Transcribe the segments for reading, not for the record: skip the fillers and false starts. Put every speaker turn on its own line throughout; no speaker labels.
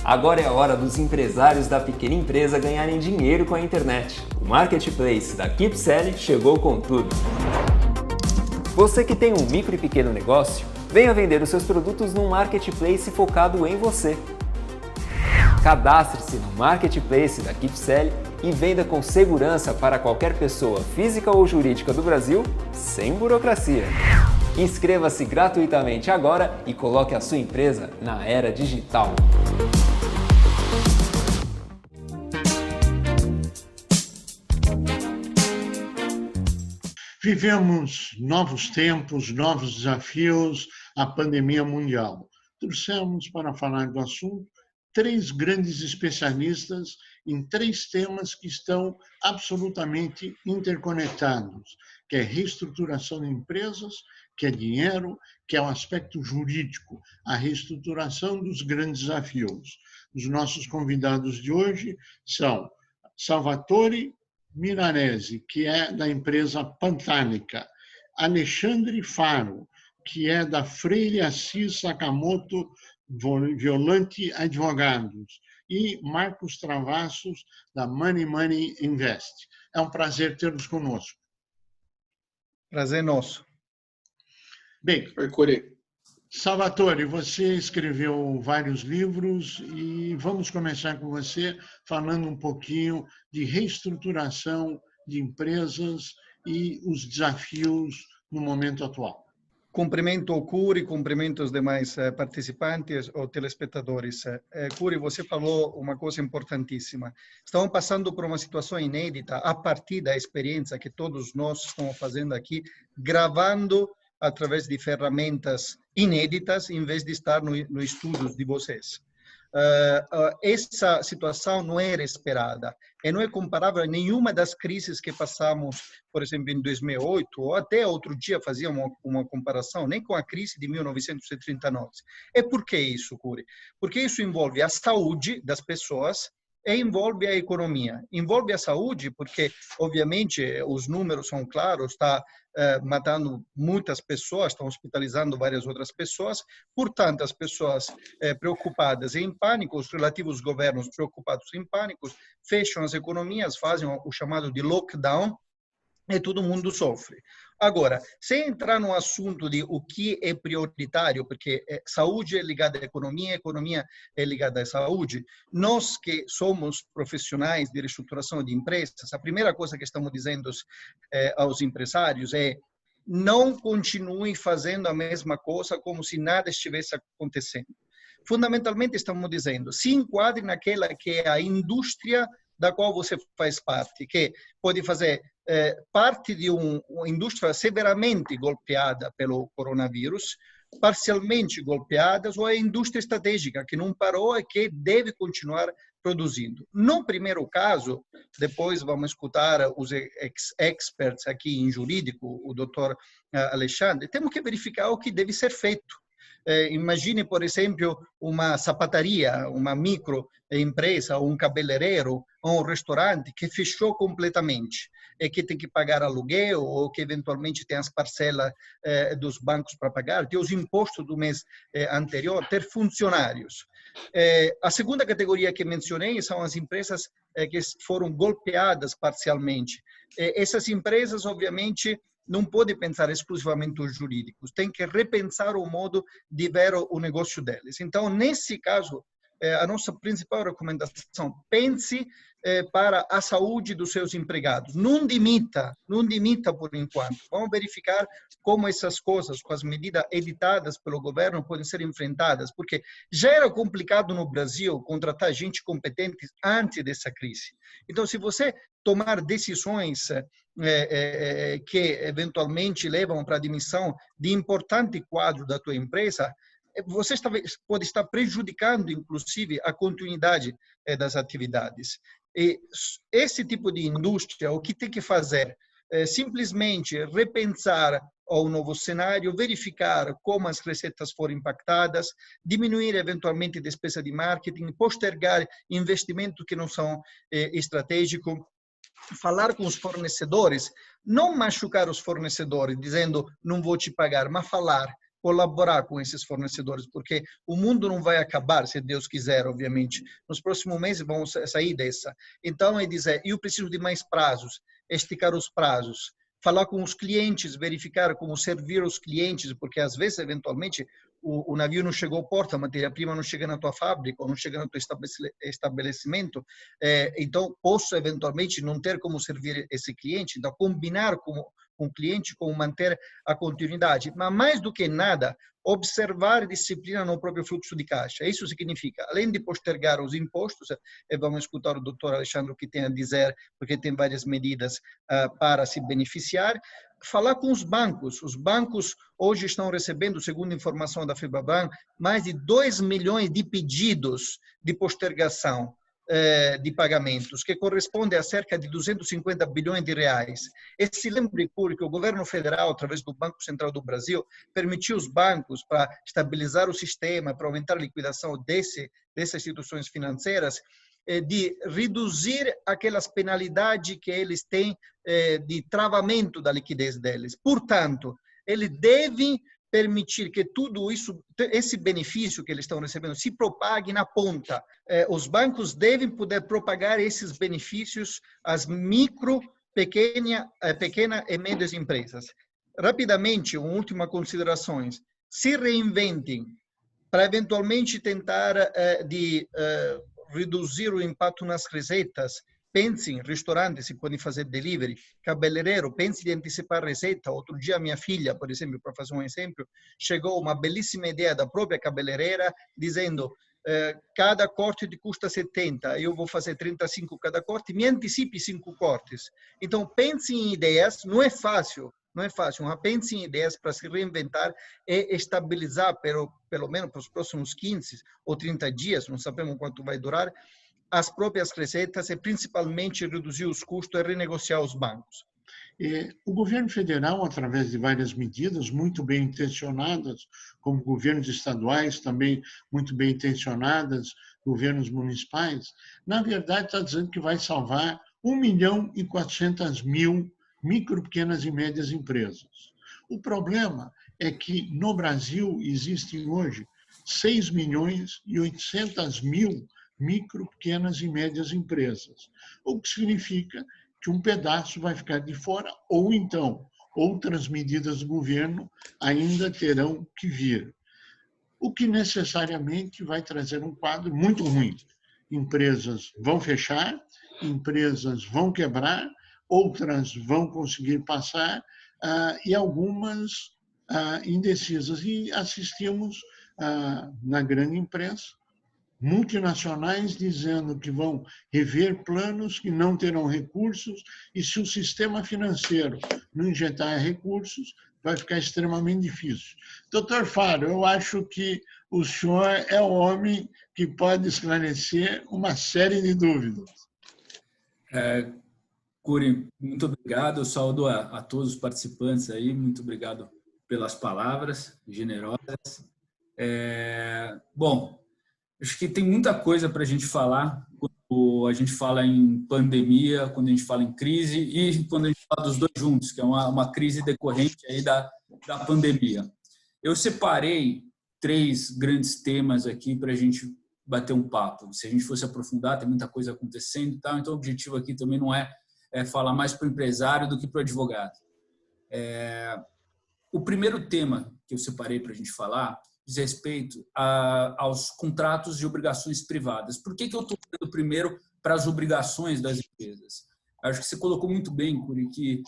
Agora é a hora dos empresários da pequena empresa ganharem dinheiro com a internet. O Marketplace da KeepSell chegou com tudo. Você que tem um micro e pequeno negócio, venha vender os seus produtos num Marketplace focado em você. Cadastre-se no Marketplace da KeepSell e venda com segurança para qualquer pessoa física ou jurídica do Brasil, sem burocracia. Inscreva-se gratuitamente agora e coloque a sua empresa na era digital.
Vivemos novos tempos, novos desafios, a pandemia mundial. Trouxemos para falar do assunto 3 grandes especialistas em 3 temas que estão absolutamente interconectados, que é reestruturação de empresas, que é dinheiro, que é o aspecto jurídico, a reestruturação dos grandes desafios. Os nossos convidados de hoje são Salvatore Milanesi, que é da empresa Pantânica, Alexandre Faro, que é da Freire Assis Sakamoto Violante Advogados, e Marcos Travassos, da Money Money Invest. É um prazer tê-los conosco.
Prazer nosso.
Bem, Salvatore, você escreveu vários livros e vamos começar com você falando um pouquinho de reestruturação de empresas e os desafios no momento atual.
Cumprimento o Curi, cumprimento os demais participantes ou telespectadores. Curi, você falou uma coisa importantíssima. Estamos passando por uma situação inédita a partir da experiência que todos nós estamos fazendo aqui, gravando através de ferramentas inéditas, em vez de estar no estudos de vocês. Essa situação não era esperada e não é comparável a nenhuma das crises que passamos, por exemplo, em 2008, ou até outro dia fazia uma comparação, nem com a crise de 1939. E por que isso, Curi? Porque isso envolve a saúde das pessoas e envolve a economia. Envolve a saúde porque, obviamente, os números são claros, está matando muitas pessoas, está hospitalizando várias outras pessoas. Portanto, as pessoas preocupadas e em pânico, os relativos governos preocupados em pânico, fecham as economias, fazem o chamado de lockdown, e todo mundo sofre. Agora, sem entrar no assunto de o que é prioritário, porque saúde é ligada à economia é ligada à saúde, nós que somos profissionais de reestruturação de empresas, a primeira coisa que estamos dizendo aos empresários é não continue fazendo a mesma coisa como se nada estivesse acontecendo. Fundamentalmente, estamos dizendo, se enquadre naquela que é a indústria da qual você faz parte, que pode fazer parte de uma indústria severamente golpeada pelo coronavírus, parcialmente golpeadas, ou a indústria estratégica, que não parou e que deve continuar produzindo. No primeiro caso, depois vamos escutar os experts aqui em jurídico, o doutor Alexandre, temos que verificar o que deve ser feito. Imagine, por exemplo, uma sapataria, uma microempresa, um cabeleireiro, ou um restaurante que fechou completamente e que tem que pagar aluguel ou que eventualmente tem as parcelas dos bancos para pagar, tem os impostos do mês anterior, ter funcionários. A segunda categoria que mencionei são as empresas que foram golpeadas parcialmente. Essas empresas, obviamente, não pode pensar exclusivamente os jurídicos, tem que repensar o modo de ver o negócio deles. Então, nesse caso, a nossa principal recomendação, pense para a saúde dos seus empregados. Não demita por enquanto. Vamos verificar como essas coisas, com as medidas editadas pelo governo, podem ser enfrentadas, porque já era complicado no Brasil contratar gente competente antes dessa crise. Então, se você tomar decisões que eventualmente levam para a demissão de importante quadro da tua empresa, você pode estar prejudicando, inclusive, a continuidade das atividades. E esse tipo de indústria, o que tem que fazer? Simplesmente repensar ao novo cenário, verificar como as receitas foram impactadas, diminuir eventualmente a despesa de marketing, postergar investimentos que não são estratégicos, falar com os fornecedores, não machucar os fornecedores, dizendo não vou te pagar, mas falar, colaborar com esses fornecedores, porque o mundo não vai acabar, se Deus quiser, obviamente. Nos próximos meses vamos sair dessa. Então, é dizer, eu preciso de mais prazos, esticar os prazos, falar com os clientes, verificar como servir os clientes, porque às vezes, eventualmente, o navio não chegou à porta, a matéria-prima não chega na tua fábrica, ou não chega no teu estabelecimento, então posso eventualmente não ter como servir esse cliente, então combinar com o cliente, como manter a continuidade. Mas mais do que nada, observar disciplina no próprio fluxo de caixa. Isso significa, além de postergar os impostos, e vamos escutar o doutor Alexandre o que tem a dizer, porque tem várias medidas para se beneficiar, falar com os bancos. Os bancos hoje estão recebendo, segundo a informação da FEBABAN, mais de 2 milhões de pedidos de postergação de pagamentos, que corresponde a cerca de 250 bilhões de reais. E se lembre, que o governo federal, através do Banco Central do Brasil, permitiu os bancos para estabilizar o sistema, para aumentar a liquidação dessas instituições financeiras, de reduzir aquelas penalidades que eles têm de travamento da liquidez deles. Portanto, ele deve permitir que tudo isso, esse benefício que eles estão recebendo, se propague na ponta. Os bancos devem poder propagar esses benefícios às micro, pequena e médias empresas. Rapidamente, uma última consideração. Se reinventem para eventualmente tentar reduzir o impacto nas receitas. Pense em restaurantes, se podem fazer delivery, cabeleireiro, pense em antecipar a receita. Outro dia, minha filha, por exemplo, para fazer um exemplo, chegou uma belíssima ideia da própria cabeleireira, dizendo, cada corte te custa 70, eu vou fazer 35 cada corte, me antecipe 5 cortes. Então, pense em ideias, não é fácil, mas pense em ideias para se reinventar e estabilizar, pelo menos para os próximos 15 ou 30 dias, não sabemos quanto vai durar, as próprias receitas e, principalmente, reduzir os custos e renegociar os bancos.
O governo federal, através de várias medidas muito bem intencionadas, como governos estaduais também muito bem intencionadas, governos municipais, na verdade está dizendo que vai salvar 1.400.000 micro, pequenas e médias empresas. O problema é que no Brasil existem hoje 6.800.000 micro, pequenas e médias empresas, o que significa que um pedaço vai ficar de fora, ou então outras medidas do governo ainda terão que vir, o que necessariamente vai trazer um quadro muito ruim. Empresas vão fechar, empresas vão quebrar, outras vão conseguir passar e algumas indecisas. E assistimos na grande imprensa multinacionais dizendo que vão rever planos, que não terão recursos, e se o sistema financeiro não injetar recursos, vai ficar extremamente difícil. Doutor Faro, eu acho que o senhor é o homem que pode esclarecer uma série de dúvidas.
Curi, muito obrigado. Eu saúdo a todos os participantes aí. Muito obrigado pelas palavras generosas. Bom, acho que tem muita coisa para a gente falar quando a gente fala em pandemia, quando a gente fala em crise e quando a gente fala dos dois juntos, que é uma crise decorrente aí da pandemia. Eu separei 3 grandes temas aqui para a gente bater um papo. Se a gente fosse aprofundar, tem muita coisa acontecendo e tal, então o objetivo aqui também não é falar mais para o empresário do que para o advogado. O primeiro tema que eu separei para a gente falar diz respeito aos contratos de obrigações privadas. Por que eu estou olhando primeiro para as obrigações das empresas? Acho que você colocou muito bem, Curi, que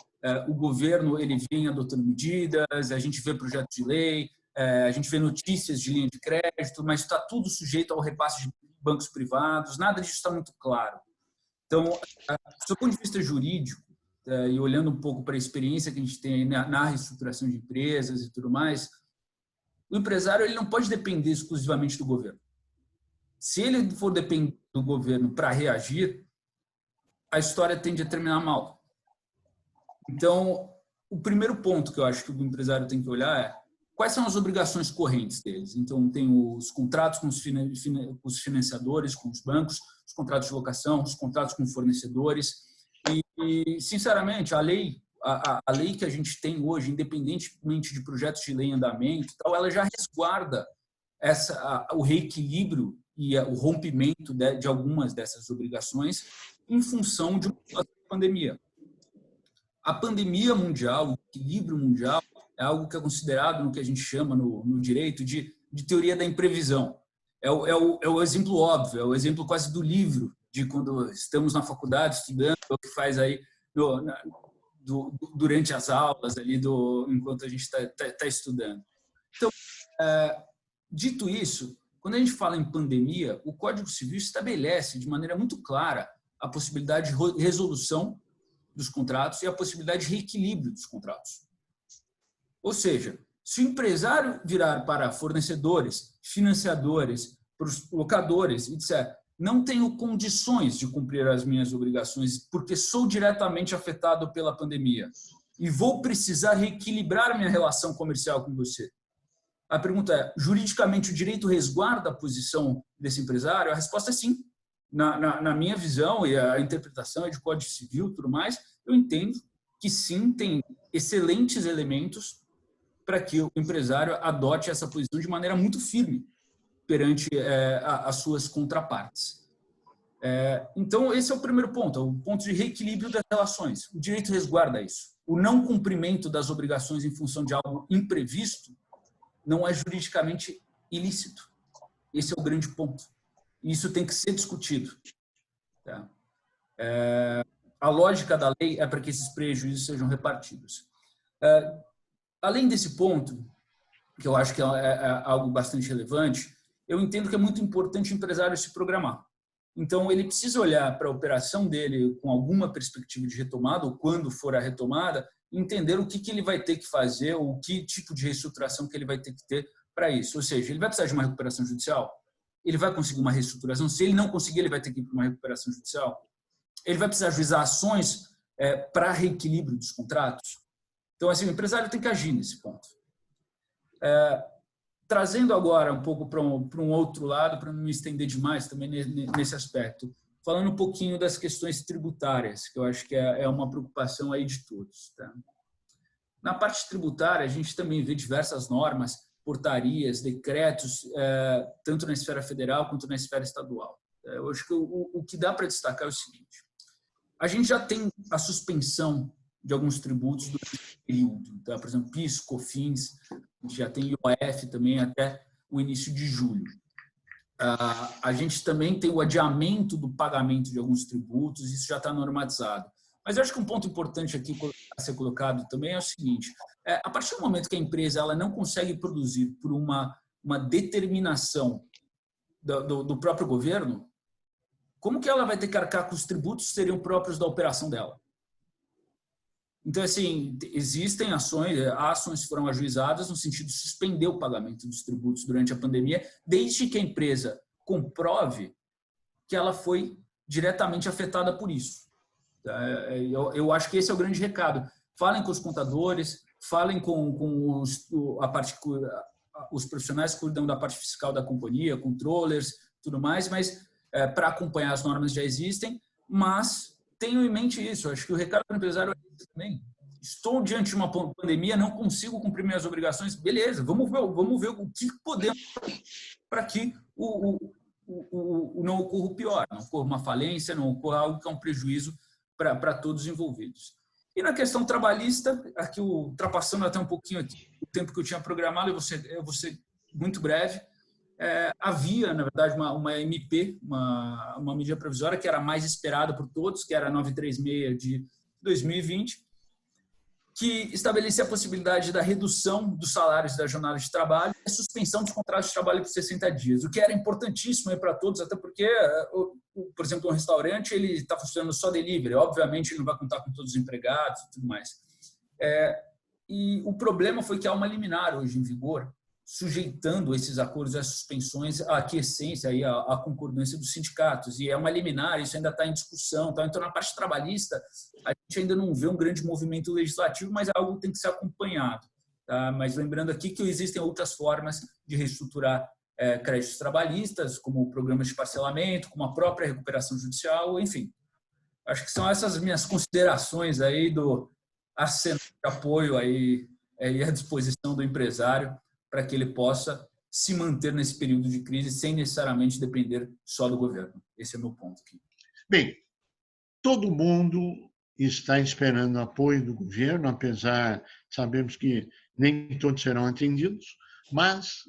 o governo ele vem adotando medidas, a gente vê projetos de lei, a gente vê notícias de linha de crédito, mas está tudo sujeito ao repasse de bancos privados, nada disso está muito claro. Então, do ponto de vista jurídico, e olhando um pouco para a experiência que a gente tem na reestruturação de empresas e tudo mais, o empresário ele não pode depender exclusivamente do governo. Se ele for depender do governo para reagir, a história tende a terminar mal. Então, o primeiro ponto que eu acho que o empresário tem que olhar é quais são as obrigações correntes deles. Então, tem os contratos com os financiadores, com os bancos, os contratos de locação, os contratos com fornecedores. E sinceramente, a lei a lei que a gente tem hoje, independentemente de projetos de lei em andamento, tal, ela já resguarda o reequilíbrio e o rompimento de algumas dessas obrigações em função de uma pandemia. A pandemia mundial, o equilíbrio mundial, é algo que é considerado no que a gente chama no direito de teoria da imprevisão. É o exemplo óbvio, é o exemplo quase do livro, de quando estamos na faculdade estudando, o que faz aí durante as aulas, ali enquanto a gente está estudando. Então, dito isso, quando a gente fala em pandemia, o Código Civil estabelece de maneira muito clara a possibilidade de resolução dos contratos e a possibilidade de reequilíbrio dos contratos. Ou seja, se o empresário virar para fornecedores, financiadores, para os locadores e disser: não tenho condições de cumprir as minhas obrigações porque sou diretamente afetado pela pandemia e vou precisar reequilibrar minha relação comercial com você. A pergunta é: juridicamente o direito resguarda a posição desse empresário? A resposta é sim. Na minha visão, e a interpretação é de Código Civil e tudo mais, eu entendo que sim, tem excelentes elementos para que o empresário adote essa posição de maneira muito firme perante as suas contrapartes. Então, esse é o primeiro ponto, o ponto de reequilíbrio das relações. O direito resguarda isso. O não cumprimento das obrigações em função de algo imprevisto não é juridicamente ilícito. Esse é o grande ponto. E isso tem que ser discutido. Tá? A lógica da lei é para que esses prejuízos sejam repartidos. Além desse ponto, que eu acho que é algo bastante relevante, eu entendo que é muito importante o empresário se programar. Então, ele precisa olhar para a operação dele com alguma perspectiva de retomada, ou quando for a retomada, entender o que ele vai ter que fazer, ou que tipo de reestruturação que ele vai ter que ter para isso. Ou seja, ele vai precisar de uma recuperação judicial? Ele vai conseguir uma reestruturação? Se ele não conseguir, ele vai ter que ir para uma recuperação judicial? Ele vai precisar ajuizar ações para reequilíbrio dos contratos? Então, assim, o empresário tem que agir nesse ponto. Trazendo agora um pouco para um outro lado, para não me estender demais também nesse aspecto, falando um pouquinho das questões tributárias, que eu acho que é uma preocupação aí de todos. Tá? Na parte tributária, a gente também vê diversas normas, portarias, decretos, tanto na esfera federal quanto na esfera estadual. Eu acho que o que dá para destacar é o seguinte: a gente já tem a suspensão de alguns tributos durante o período, tá? Por exemplo, PIS, COFINS, a gente já tem IOF também até o início de julho. A gente também tem o adiamento do pagamento de alguns tributos, isso já está normatizado. Mas eu acho que um ponto importante aqui a ser colocado também é o seguinte: a partir do momento que a empresa ela não consegue produzir por uma determinação do próprio governo, como que ela vai ter que arcar com os tributos que seriam próprios da operação dela? Então, assim, existem ações foram ajuizadas no sentido de suspender o pagamento dos tributos durante a pandemia, desde que a empresa comprove que ela foi diretamente afetada por isso. Eu acho que esse é o grande recado. Falem com os contadores, falem com os profissionais que cuidam da parte fiscal da companhia, controllers, tudo mais, mas para acompanhar as normas já existem, mas tenham em mente isso. Eu acho que o recado do empresário é esse também. Estou diante de uma pandemia, não consigo cumprir minhas obrigações, beleza, vamos ver o que podemos para que não ocorra o pior, não ocorra uma falência, não ocorra algo que é um prejuízo para todos os envolvidos. E na questão trabalhista, aqui ultrapassando até um pouquinho aqui o tempo que eu tinha programado, eu vou ser muito breve. Havia, na verdade, uma MP, uma medida provisória que era mais esperada por todos, que era a 936 de 2020, que estabelecia a possibilidade da redução dos salários da jornada de trabalho e a suspensão dos contratos de trabalho por 60 dias, o que era importantíssimo para todos, até porque, por exemplo, um restaurante ele está funcionando só delivery, obviamente ele não vai contar com todos os empregados e tudo mais. E o problema foi que há uma liminar hoje em vigor, sujeitando esses acordos e as suspensões à aquiescência e à concordância dos sindicatos. E é uma liminar, isso ainda está em discussão. Tá? Então, na parte trabalhista, a gente ainda não vê um grande movimento legislativo, mas é algo que tem que ser acompanhado. Tá? Mas lembrando aqui que existem outras formas de reestruturar créditos trabalhistas, como programas de parcelamento, como a própria recuperação judicial, enfim. Acho que são essas minhas considerações aí acenar de apoio aí à disposição do empresário para que ele possa se manter nesse período de crise sem necessariamente depender só do governo. Esse é o meu ponto aqui.
Bem, todo mundo está esperando apoio do governo, apesar, sabemos que nem todos serão atendidos, mas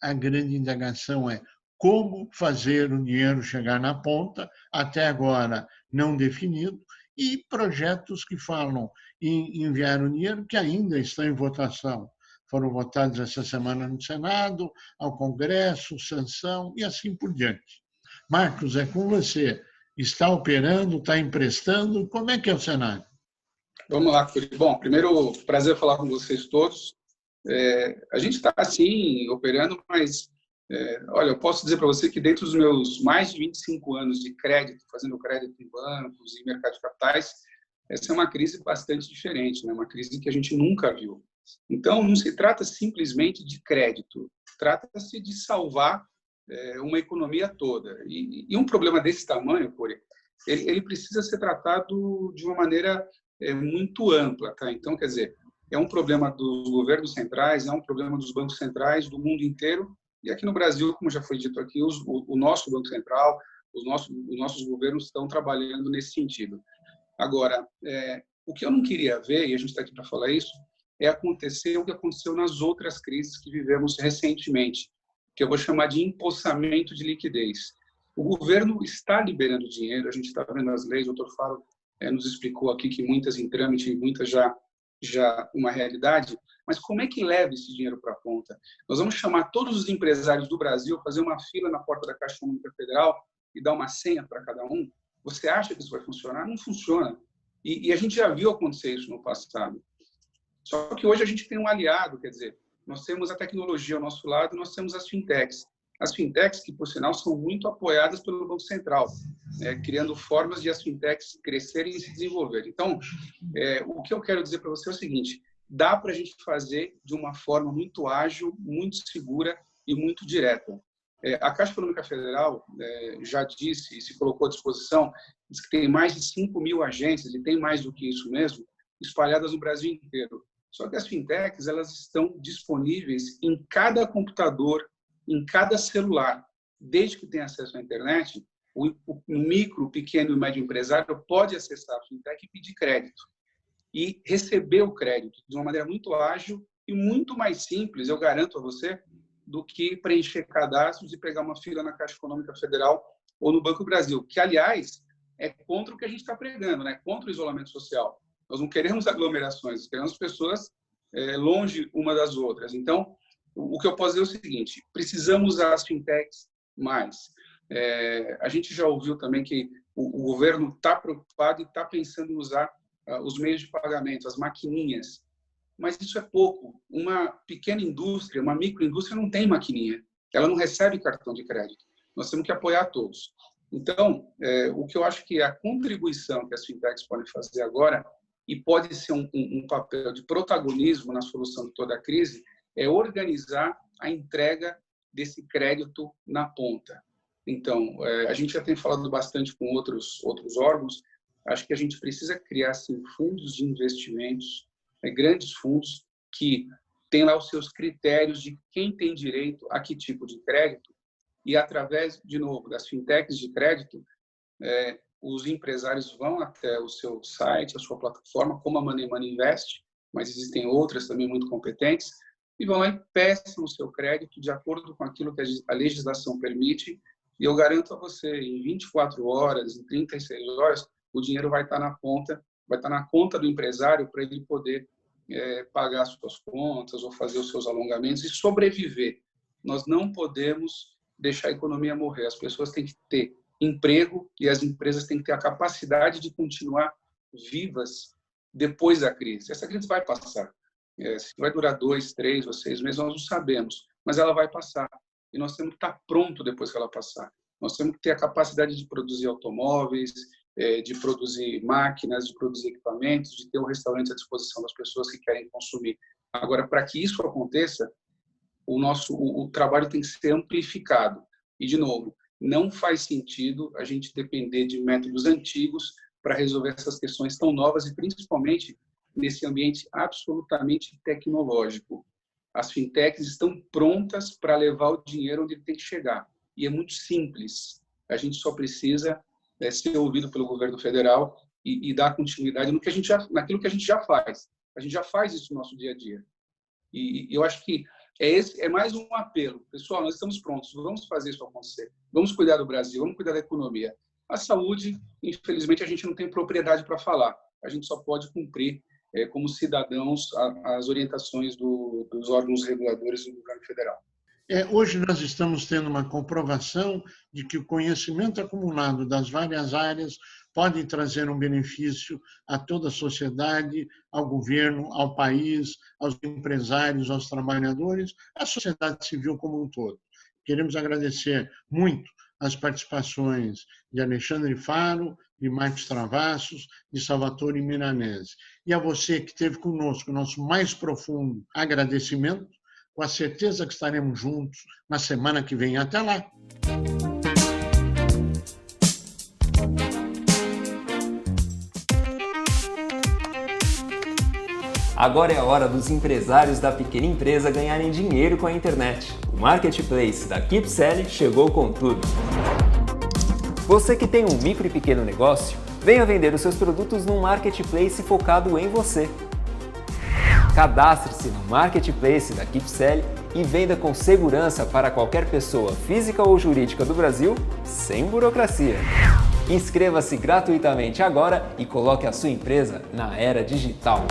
a grande indagação é como fazer o dinheiro chegar na ponta, até agora não definido, e projetos que falam em enviar o dinheiro que ainda estão em votação. Foram votados essa semana no Senado, ao Congresso, sanção e assim por diante. Marcos, é com você. Está operando, está emprestando? Como é que é o cenário?
Vamos lá, Curi. Bom, primeiro, prazer falar com vocês todos. A gente está, assim, operando, mas, olha, eu posso dizer para você que dentro dos meus mais de 25 anos de crédito, fazendo crédito em bancos e mercado de capitais, essa é uma crise bastante diferente, né? Uma crise que a gente nunca viu. Então, não se trata simplesmente de crédito, trata-se de salvar uma economia toda. E um problema desse tamanho, Curi, ele precisa ser tratado de uma maneira muito ampla, tá? Então, quer dizer, é um problema dos governos centrais, é um problema dos bancos centrais do mundo inteiro, e aqui no Brasil, como já foi dito aqui, o nosso Banco Central, os nossos governos estão trabalhando nesse sentido. Agora, o que eu não queria ver, e a gente está aqui para falar isso, é acontecer o que aconteceu nas outras crises que vivemos recentemente, que eu vou chamar de empossamento de liquidez. O governo está liberando dinheiro, a gente está vendo as leis, o doutor Faro nos explicou aqui que muitas em trâmite e muitas já uma realidade, mas como é que leva esse dinheiro para a ponta? Nós vamos chamar todos os empresários do Brasil, fazer uma fila na porta da Caixa Econômica Federal e dar uma senha para cada um? Você acha que isso vai funcionar? Não funciona. E a gente já viu acontecer isso no passado. Só que hoje a gente tem um aliado, quer dizer, nós temos a tecnologia ao nosso lado, nós temos as fintechs. As fintechs, que, por sinal, são muito apoiadas pelo Banco Central, criando formas de as fintechs crescerem e se desenvolverem. Então, o que eu quero dizer para você é o seguinte, dá para a gente fazer de uma forma muito ágil, muito segura e muito direta. A Caixa Econômica Federal já disse e se colocou à disposição, diz que tem mais de 5.000 agências, e tem mais do que isso mesmo, espalhadas no Brasil inteiro. Só que as fintechs, elas estão disponíveis em cada computador, em cada celular. Desde que tenha acesso à internet, o micro, pequeno e médio empresário pode acessar a fintech e pedir crédito. E receber o crédito de uma maneira muito ágil e muito mais simples, eu garanto a você, do que preencher cadastros e pegar uma fila na Caixa Econômica Federal ou no Banco do Brasil, que, aliás, é contra o que a gente está pregando, né? Contra o isolamento social. Nós não queremos aglomerações, queremos pessoas longe uma das outras. Então, o que eu posso dizer é o seguinte, precisamos usar as fintechs mais. A gente já ouviu também que o governo está preocupado e está pensando em usar os meios de pagamento, as maquininhas. Mas isso é pouco. Uma pequena indústria, uma microindústria não tem maquininha. Ela não recebe cartão de crédito. Nós temos que apoiar todos. Então, o que eu acho que a contribuição que as fintechs podem fazer agora, e pode ser um papel de protagonismo na solução de toda a crise, é organizar a entrega desse crédito na ponta. Então, a gente já tem falado bastante com outros órgãos, acho que a gente precisa criar assim, fundos de investimentos, grandes fundos que têm lá os seus critérios de quem tem direito a que tipo de crédito e, através, de novo, das fintechs de crédito, os empresários vão até o seu site, a sua plataforma, como a Money Invest, mas existem outras também muito competentes, e vão lá e peçam o seu crédito de acordo com aquilo que a legislação permite, e eu garanto a você, em 24 horas, em 36 horas, o dinheiro vai estar na ponta, vai estar na conta do empresário para ele poder pagar as suas contas ou fazer os seus alongamentos e sobreviver. Nós não podemos deixar a economia morrer. As pessoas têm que ter emprego e as empresas têm que ter a capacidade de continuar vivas depois da crise. Essa crise vai passar. Se vai durar 2, 3 ou 6 meses, nós não sabemos, mas ela vai passar. E nós temos que estar pronto depois que ela passar. Nós temos que ter a capacidade de produzir automóveis, de produzir máquinas, de produzir equipamentos, de ter um restaurante à disposição das pessoas que querem consumir. Agora, para que isso aconteça, o trabalho tem que ser amplificado. E, de novo, não faz sentido a gente depender de métodos antigos para resolver essas questões tão novas e, principalmente, nesse ambiente absolutamente tecnológico. As fintechs estão prontas para levar o dinheiro onde ele tem que chegar. E é muito simples. A gente só precisa ser ouvido pelo governo federal e dar continuidade naquilo que a gente já faz. A gente já faz isso no nosso dia a dia. E eu acho que é mais um apelo. Pessoal, nós estamos prontos, vamos fazer isso acontecer. Vamos cuidar do Brasil, vamos cuidar da economia. A saúde, infelizmente, a gente não tem propriedade para falar. A gente só pode cumprir, como cidadãos, as orientações dos órgãos reguladores do governo federal.
Hoje nós estamos tendo uma comprovação de que o conhecimento acumulado das várias áreas pode trazer um benefício a toda a sociedade, ao governo, ao país, aos empresários, aos trabalhadores, à sociedade civil como um todo. Queremos agradecer muito as participações de Alexandre Faro, de Marcos Travassos, de Salvatore Milanese. E a você que esteve conosco, nosso mais profundo agradecimento, com a certeza que estaremos juntos na semana que vem. Até lá!
Agora é a hora dos empresários da pequena empresa ganharem dinheiro com a internet. O Marketplace da KeepSell chegou com tudo. Você que tem um micro e pequeno negócio, venha vender os seus produtos num Marketplace focado em você. Cadastre-se no Marketplace da KeepSell e venda com segurança para qualquer pessoa física ou jurídica do Brasil, sem burocracia. Inscreva-se gratuitamente agora e coloque a sua empresa na era digital.